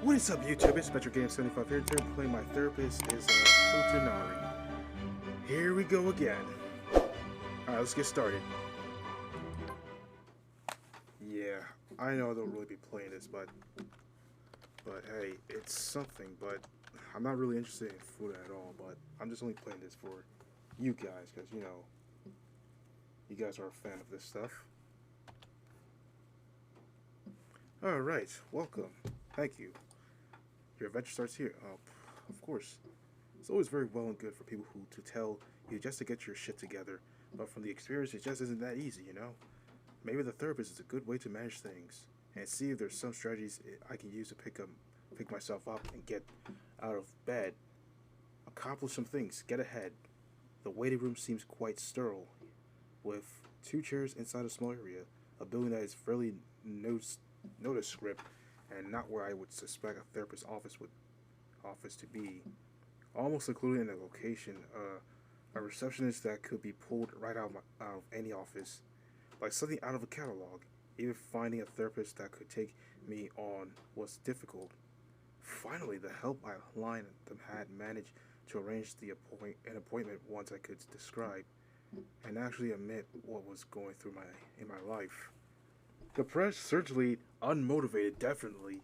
What is up, YouTube? It's SpectreGame75 here. Today I'm playing my therapist is Futanari. Here we go again. Alright, let's get started. Yeah, I know I don't really be playing this, but hey, it's something, but I'm not really interested in food at all, but I'm just only playing this for you guys, because, you know, you guys are a fan of this stuff. Alright, welcome. Thank you. Your adventure starts here. Of course. It's always very well and good for people who to tell you just to get your shit together, but from the experience, it just isn't that easy, you know? Maybe the therapist is a good way to manage things, and see if there's some strategies I can use to pick myself up and get out of bed, accomplish some things, get ahead. The waiting room seems quite sterile, with 2 chairs inside a small area, a building that is fairly nondescript, and not where I would suspect a therapist's office to be. Almost included in the location, a receptionist that could be pulled right out of any office, like something out of a catalog. Even finding a therapist that could take me on was difficult. Finally, the helpline had managed to arrange an appointment once I could describe and actually admit what was going through in my life. Depressed, certainly unmotivated, definitely.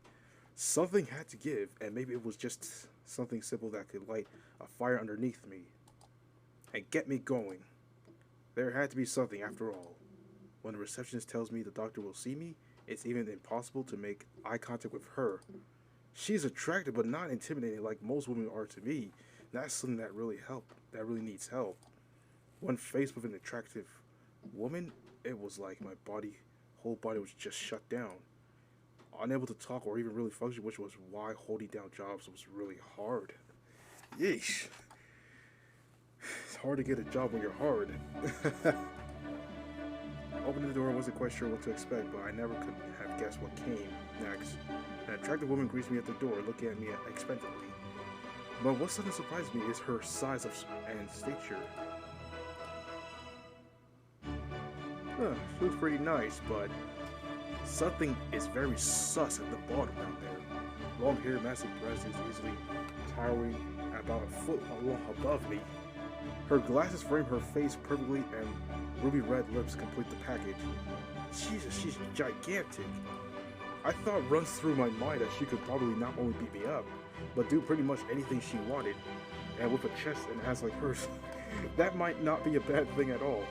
Something had to give, and maybe it was just something simple that could light a fire underneath me and get me going. There had to be something after all. When the receptionist tells me the doctor will see me, it's even impossible to make eye contact with her. She's attractive but not intimidating like most women are to me. That's something that really needs help. When faced with an attractive woman, it was like my whole body was just shut down. Unable to talk or even really function, which was why holding down jobs was really hard. Yeesh. It's hard to get a job when you're hard. Opening the door, I wasn't quite sure what to expect, but I never could have guessed what came next. An attractive woman greets me at the door, looking at me expectantly. But what suddenly surprised me is her size and stature. She looks pretty nice, but something is very sus at the bottom down there. Long hair, massive breasts is easily towering about a foot above me. Her glasses frame her face perfectly, and ruby red lips complete the package. Jesus, she's gigantic. I thought runs through my mind that she could probably not only beat me up, but do pretty much anything she wanted. And with a chest and ass like hers, that might not be a bad thing at all.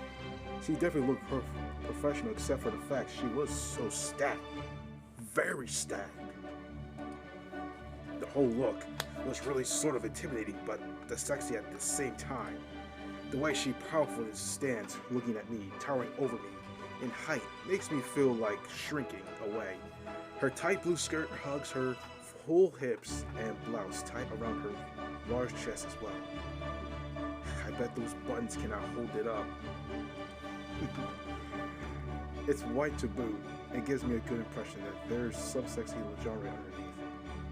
She definitely looked professional, except for the fact she was so stacked. Very stacked. The whole look was really sort of intimidating, but the sexy at the same time. The way she powerfully stands, looking at me, towering over me in height, makes me feel like shrinking away. Her tight blue skirt hugs her full hips and blouse tight around her large chest as well. I bet those buttons cannot hold it up. It's white to boot. It gives me a good impression that there's some sexy lingerie underneath.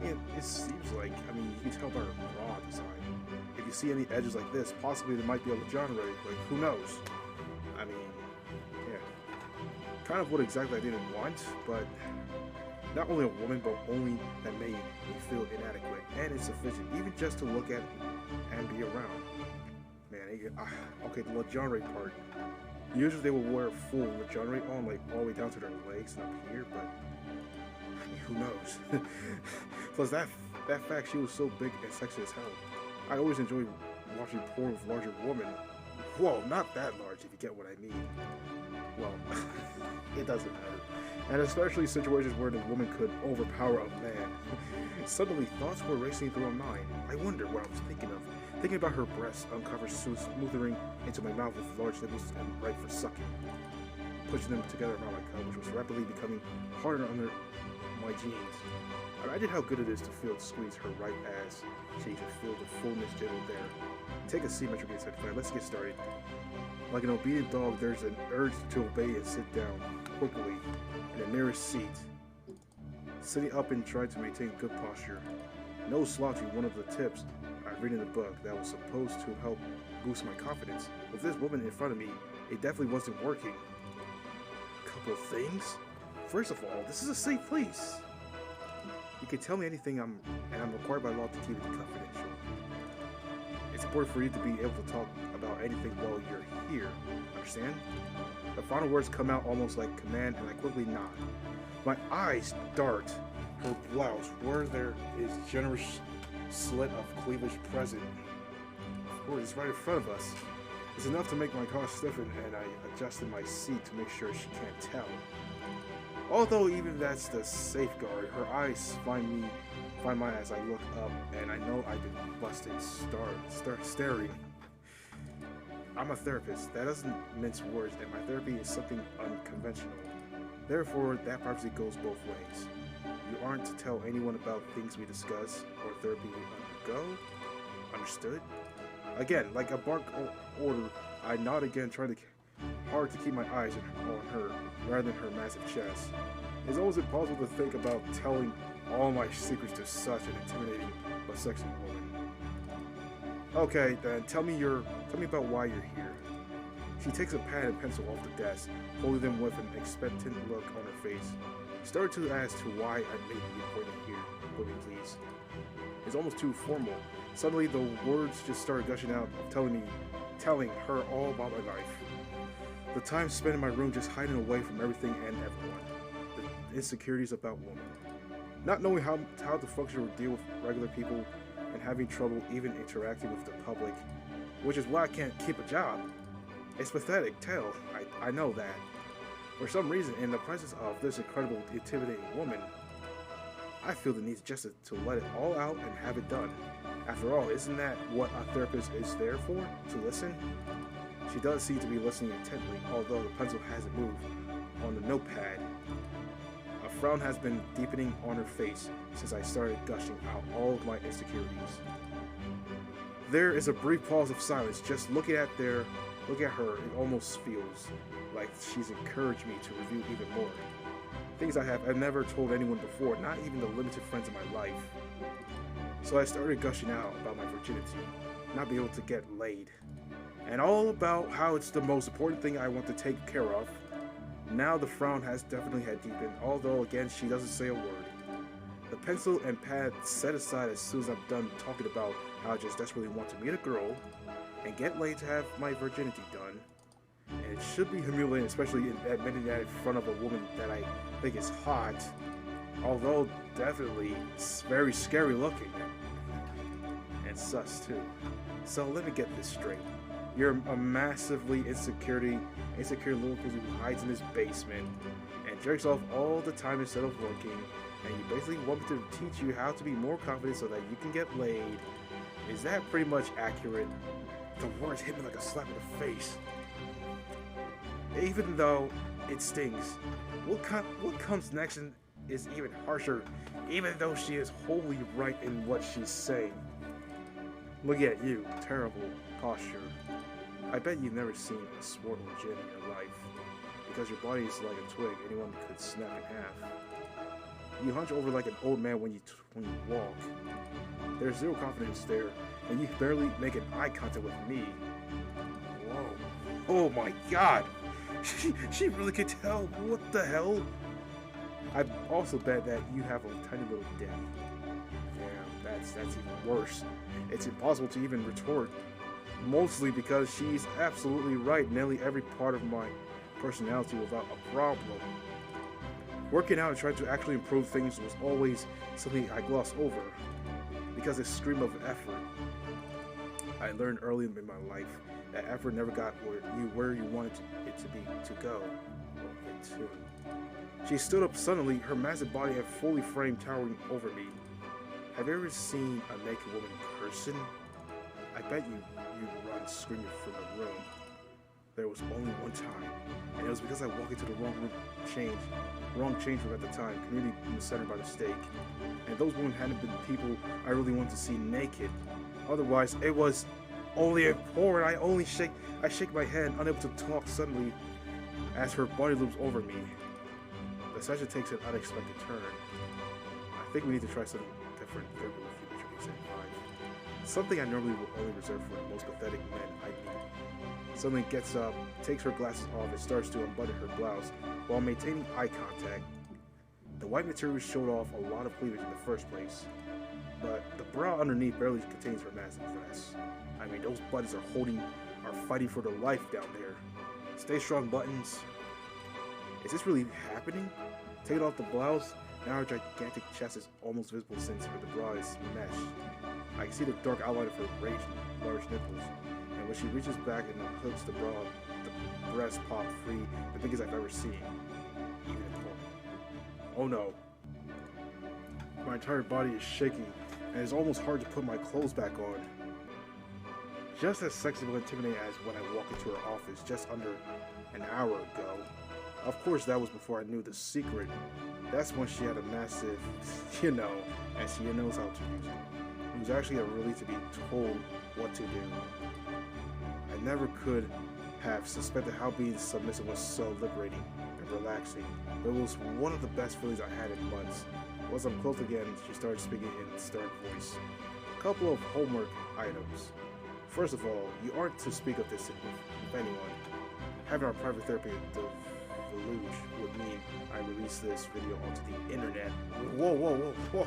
And it seems like, you can tell by her bra design. If you see any edges like this, possibly there might be a lingerie, like who knows? Yeah. Kind of what exactly I didn't want, but not only a woman, but only that made me feel inadequate and insufficient, even just to look at and be around. Man, okay, the lingerie part. Usually they will wear full lingerie on, like all the way down to their legs and up here, but who knows? Plus that fact, she was so big and sexy as hell. I always enjoy watching porn with larger women. Whoa, not that large if you get what I mean. Well, it doesn't matter. And especially situations where the woman could overpower a man. Suddenly, thoughts were racing through my mind. I wondered what I was thinking of. Thinking about her breasts uncovered, smoothing into my mouth with large nipples and right for sucking. Pushing them together around my cup, which was rapidly becoming harder under my jeans. Imagine how good it is to feel squeeze her right ass cheek and feel the fullness jiggle there. Take a seat, Metro Game 75. Let's get started. Like an obedient dog, there's an urge to obey and sit down quickly in the nearest seat. Sitting up and trying to maintain good posture. No slouching, one of the tips I read in the book that was supposed to help boost my confidence. With this woman in front of me, it definitely wasn't working. Couple things. First of all, this is a safe place. You can tell me anything and I'm required by law to keep it confidential. It's important for you to be able to talk about anything while you're here. Understand? The final words come out almost like command, and I quickly nod. My eyes dart her blouse, where there is generous slit of cleavage present. Of course, it's right in front of us. It's enough to make my collar stiffen, and I adjusted my seat to make sure she can't tell. Although even that's the safeguard, her eyes find mine as I look up, and I know I've been busted. Start staring. I'm a therapist. That doesn't mince words, and my therapy is something unconventional. Therefore, that privacy goes both ways. You aren't to tell anyone about things we discuss or therapy we undergo. Understood? Again, like a bark order, I nod again, trying hard to keep my eyes on her rather than her massive chest. It's almost impossible to think about telling all my secrets to such an intimidating but sexy woman. Okay, then tell me about why you're here. She takes a pad and pencil off the desk, holding them with an expectant look on her face. Started to ask to why I made the appointment here. Will you please? It's almost too formal. Suddenly the words just started gushing out of telling her all about my life. The time spent in my room just hiding away from everything and everyone. The insecurities about women. Not knowing how to function or deal with regular people, and having trouble even interacting with the public, which is why I can't keep a job. It's pathetic, tell. I know that. For some reason, in the presence of this incredible, intimidating woman, I feel the need just to let it all out and have it done. After all, isn't that what a therapist is there for? To listen? She does seem to be listening intently, although the pencil hasn't moved on the notepad. A frown has been deepening on her face since I started gushing out all of my insecurities. There is a brief pause of silence. Just look at her, it almost feels like she's encouraged me to review even more. Things I've never told anyone before, not even the limited friends in my life. So I started gushing out about my virginity, not being able to get laid, and all about how it's the most important thing I want to take care of. Now the frown has definitely had deepened, although again she doesn't say a word. The pencil and pad set aside as soon as I'm done talking about how I just desperately want to meet a girl and get laid to have my virginity done. And it should be humiliating, especially admitting that in front of a woman that I think is hot, although definitely very scary looking. And sus too. So let me get this straight. You're a massively insecure little pussy who hides in his basement and jerks off all the time instead of working, and you basically want me to teach you how to be more confident so that you can get laid. Is that pretty much accurate? The words hit me like a slap in the face. Even though it stings, what comes next is even harsher, even though she is wholly right in what she's saying. Look at you, terrible posture. I bet you've never seen a sport or gym in your life, because your body is like a twig anyone could snap in half. You hunch over like an old man when you walk. There's zero confidence there, and you barely make an eye contact with me. Whoa. Oh my god! She really could tell. What the hell? I also bet that you have a tiny little dick. Damn, that's even worse. It's impossible to even retort. Mostly because she's absolutely right. Nearly every part of my personality without a problem. Working out and trying to actually improve things was always something I glossed over, because it's a stream of effort. I learned early in my life that effort never got where you wanted it to go. She stood up suddenly, her massive body and fully framed towering over me. Have you ever seen a naked woman in person? I bet you run screaming from the room. There was only one time, and it was because I walked into the wrong change room at the time, community center by mistake. And those women hadn't been people I really wanted to see naked. Otherwise, it was only a porn. I shake my head, unable to talk suddenly, as her body loops over me. The session takes an unexpected turn. I think we need to try something different with you, Richard 75. Something I normally will only reserve for the most pathetic men I meet. Suddenly gets up, takes her glasses off, and starts to unbutton her blouse while maintaining eye contact. The white material showed off a lot of cleavage in the first place, but the bra underneath barely contains her massive dress. I mean, those buttons are fighting for their life down there. Stay strong, buttons. Is this really happening? Taking off the blouse, now her gigantic chest is almost visible since the bra is meshed. I can see the dark outline of her large nipples, and when she reaches back and hooks the bra, the breast pop free, the biggest I've ever seen, even in porn. Oh no. My entire body is shaking, and it's almost hard to put my clothes back on. Just as sexy and intimidating as when I walked into her office just under an hour ago. Of course, that was before I knew the secret. That's when she had a massive, and she knows how to use it. It was actually a relief to be told what to do. I never could have suspected how being submissive was so liberating and relaxing, but it was one of the best feelings I had in months. Once I'm close again, she started speaking in a stern voice. A couple of homework items. First of all, you aren't to speak of this with anyone. Having our private therapy at the Village would mean I release this video onto the internet. Whoa, whoa, whoa, whoa.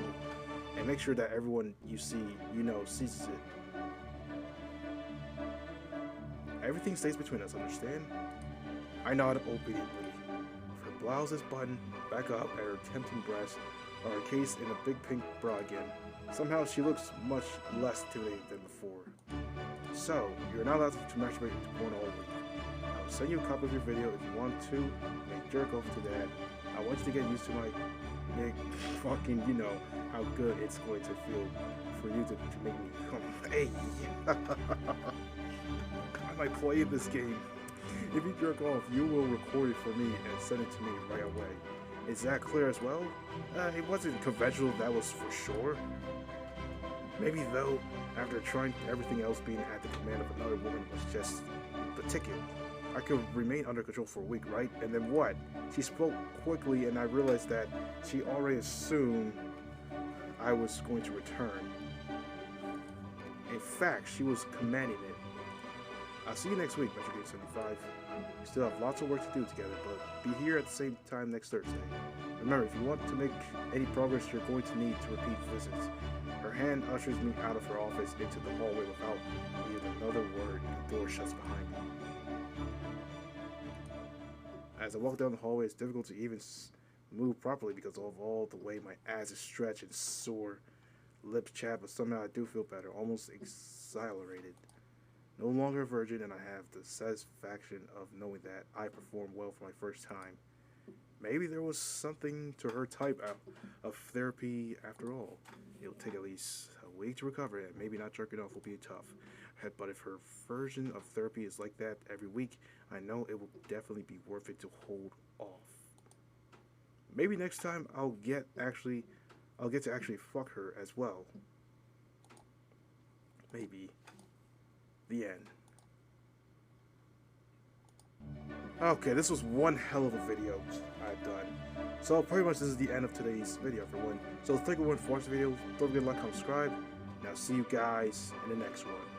And make sure that everyone you see, sees it. Everything stays between us, understand? I nod obediently. If her blouse is buttoned back up at her tempting breasts are encased in a big pink bra again, somehow she looks much less intimidating than before. So, you're not allowed to masturbate to porn all week. I'll send you a copy of your video if you want to, and jerk off to that. I want you to get used to my big fucking, how good it's going to feel for you to make me come. Hey! I might play this game. If you jerk off, you will record it for me and send it to me right away. Is that clear as well? It wasn't conventional, that was for sure. Maybe though, after trying everything else, being at the command of another woman was just the ticket. I could remain under control for a week, right? And then what? She spoke quickly and I realized that she already assumed I was going to return. In fact, she was commanding it. I'll see you next week, Metro Game 75. We still have lots of work to do together, but be here at the same time next Thursday. Remember, if you want to make any progress, you're going to need to repeat visits. Her hand ushers me out of her office into the hallway without even another word. The door shuts behind me. As I walk down the hallway, it's difficult to even move properly because of all the way my ass is stretched and sore. Lips chapped, but somehow I do feel better, almost exhilarated. No longer a virgin, and I have the satisfaction of knowing that I performed well for my first time. Maybe there was something to her type of therapy after all. It'll take at least a week to recover, and maybe not jerking off will be tough. But if her version of therapy is like that every week, I know it will definitely be worth it to hold off. Maybe next time I'll get to actually fuck her as well. Maybe. The end. Okay, this was one hell of a video I've done. So pretty much this is the end of today's video, everyone. So thank you for watching the video. Don't forget to like, comment, subscribe. Now see you guys in the next one.